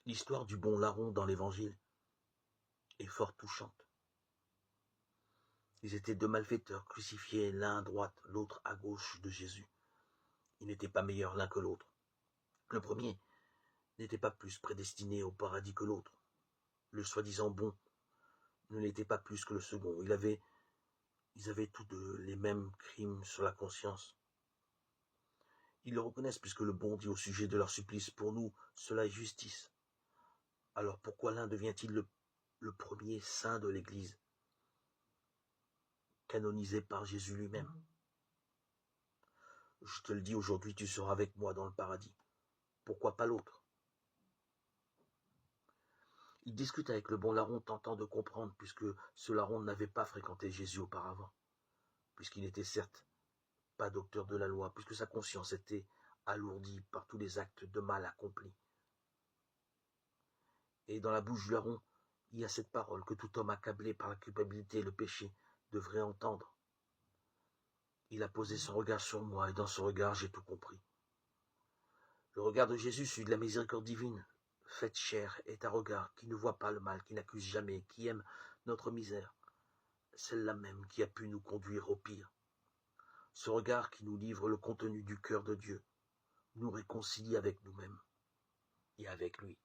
L'histoire du bon larron dans l'Évangile est fort touchante. Ils étaient deux malfaiteurs crucifiés, l'un à droite, l'autre à gauche de Jésus. Ils n'étaient pas meilleurs l'un que l'autre. Le premier n'était pas plus prédestiné au paradis que l'autre. Le soi-disant bon ne l'était pas plus que le second. Ils avaient tous deux les mêmes crimes sur la conscience. Ils le reconnaissent puisque le bon dit au sujet de leur supplice, pour nous, cela est justice. Alors pourquoi l'un devient-il le premier saint de l'Église, canonisé par Jésus lui-même? Je te le dis aujourd'hui, tu seras avec moi dans le paradis. Pourquoi pas l'autre? Il discute avec le bon larron, tentant de comprendre, puisque ce larron n'avait pas fréquenté Jésus auparavant, puisqu'il n'était certes pas docteur de la loi, puisque sa conscience était alourdie par tous les actes de mal accomplis. Et dans la bouche du larron, il y a cette parole que tout homme accablé par la culpabilité et le péché devrait entendre. Il a posé son regard sur moi, et dans ce regard, j'ai tout compris. Le regard de Jésus, celui de la miséricorde divine, faite chair, est un regard qui ne voit pas le mal, qui n'accuse jamais, qui aime notre misère, celle-là même qui a pu nous conduire au pire. Ce regard qui nous livre le contenu du cœur de Dieu, nous réconcilie avec nous-mêmes et avec lui.